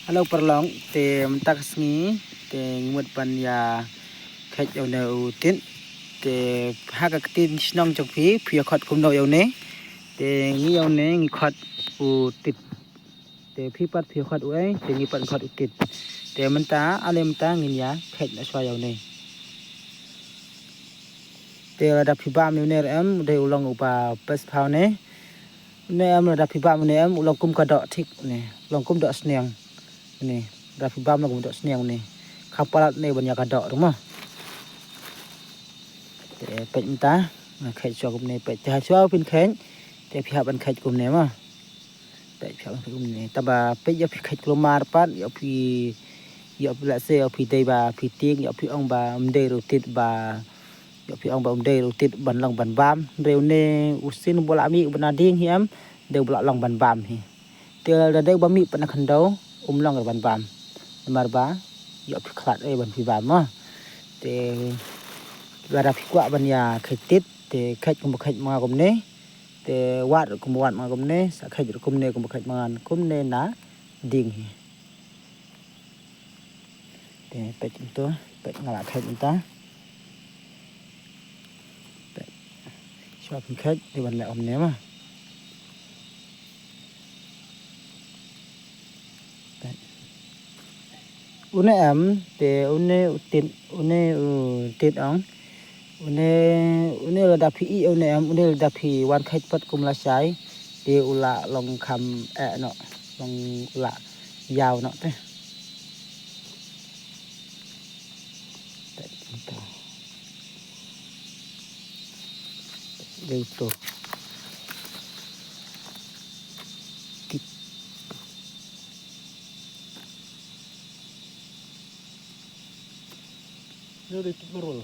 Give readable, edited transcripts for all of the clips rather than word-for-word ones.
Halo perlong te mentak sengi te ngmut pan ya khet yo no tin te haka tin snong chok phi phia khat kum no yo ne te ngi yo ne ngi khat u tit te phi pat phia khat u ai te ngi pan khat u tit te menta ale menta ngin ya khet na swa yo ne teระดับphi ba mi ne em de ulong upa pes phau ne ne emระดับphi ba mi ne em ulong kum ka do thik ne ulong kum do sneng ni rafi bam lagu dok seniang ni kapalat ni banyak kadok rumah te pet menta khet chwa kum ni pet cha chwa pin khen te phia ban khet kum ni ma te phia ban kum ni taba pet ya phi khet klomar pat ya phi ya phi la se ya phi dei ba phi ting ya phi ong ba mde ro tit ba ya phi ong ba mde ro tit ban long ban bam reu ne usin bola mi bana ding hiam de bola long ban bam hi te de ba mi pan khan do long ban bam marba yo phi khat ai ban phi bam ma te ra phi kwa ban ya khetit te khet kum khet ma kum ne te wat kum wat ma kum ne sa khet kum ne kum khet ma kum ne na ding hi te pet to pet ngala khet ta te chwa phi khet te ban la om ne ma une am te une tit ong uneระดับพี่une am uneระดับพี่วันkhet pat kum la sai te ula long kham no long ula yaw no te de to Nó đi tích rồi.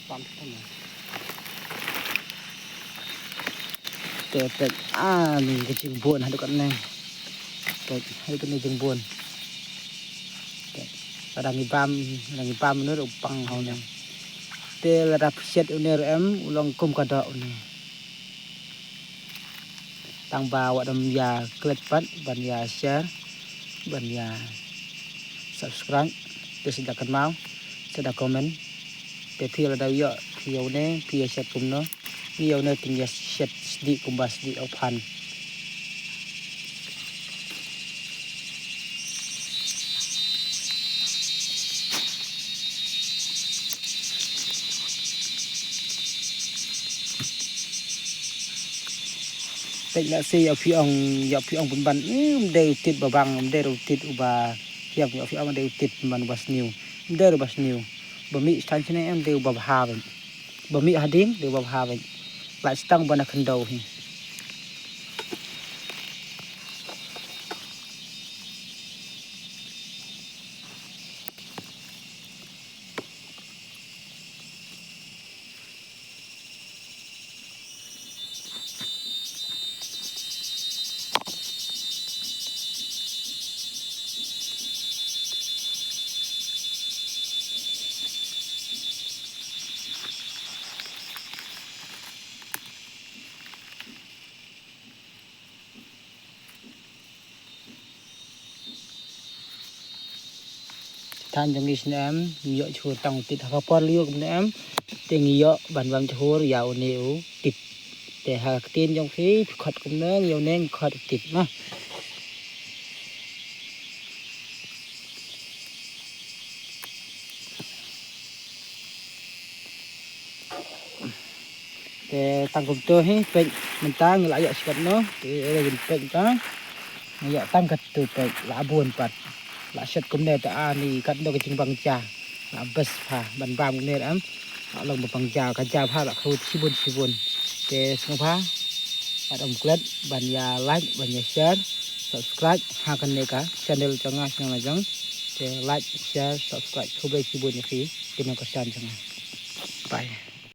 Pam thế này. Tệ mình cái chừng buồn hay được con này. Tệ hay cái này chừng buồn. Và đang nghi pam nữa được băng hầu này. Teระดับเช็ดอุเนรเอ็มอุลองกุมกระดอกนี่ตั้งบาวดำยาเกล็ดปัดบัญญาแชร์บัญญา subscribe เตสิดากันมาเสดาคอมเมนต์เตพี่ระดับเยอะพี่เอาเน่พี่เช็ดกุมเนาะพี่เอาเน่ติงยาเช็ดดีกุมบาสดีเอาพันแต่ละเสียพี่องบุญบันได้ติดบะบังได้เราติดอุบาเทียบพี่องได้ติดมันบัสนิวได้บัสนิวบะมีทันชนะได้บะพาเป็นบะมีหาดิ้งได้บะพาเป็นหลายสตังบะนักขันดาวหิท่านจังนี้นะมีเยอะชัวต้องติดหากปอนเลี้ยวกับนะแต่มีเยอะบันวันชัวยาวเหนียวติดแต่หากตีนยังฟีขัดกับเนื้อเยาวเน่งขัดติดนะแต่ตั้งกลุ่มตัวให้เป็นมันตั้งหลายอย่างสิกันเนาะแต่อะไรเป็นตั้งมีอย่างตั้งกับตัวเป็นหลายบุญปัดละเช็ดกุมเนตอานี่กัดดอกจิงบังจ่าละเบสผ้าบันบางเนตอันลงมาบังจ่ากันจ่าผ้าละเขาชิบุนเจสงผ้าอัดอมเกล็ดบัญญาไลค์บัญญาแชร์ subscribe หากันเนกะ channel จังงาจังจังเจไลค์แชร์ subscribe เขาไปชิบุนนี่คือเป็นกระชันจังไป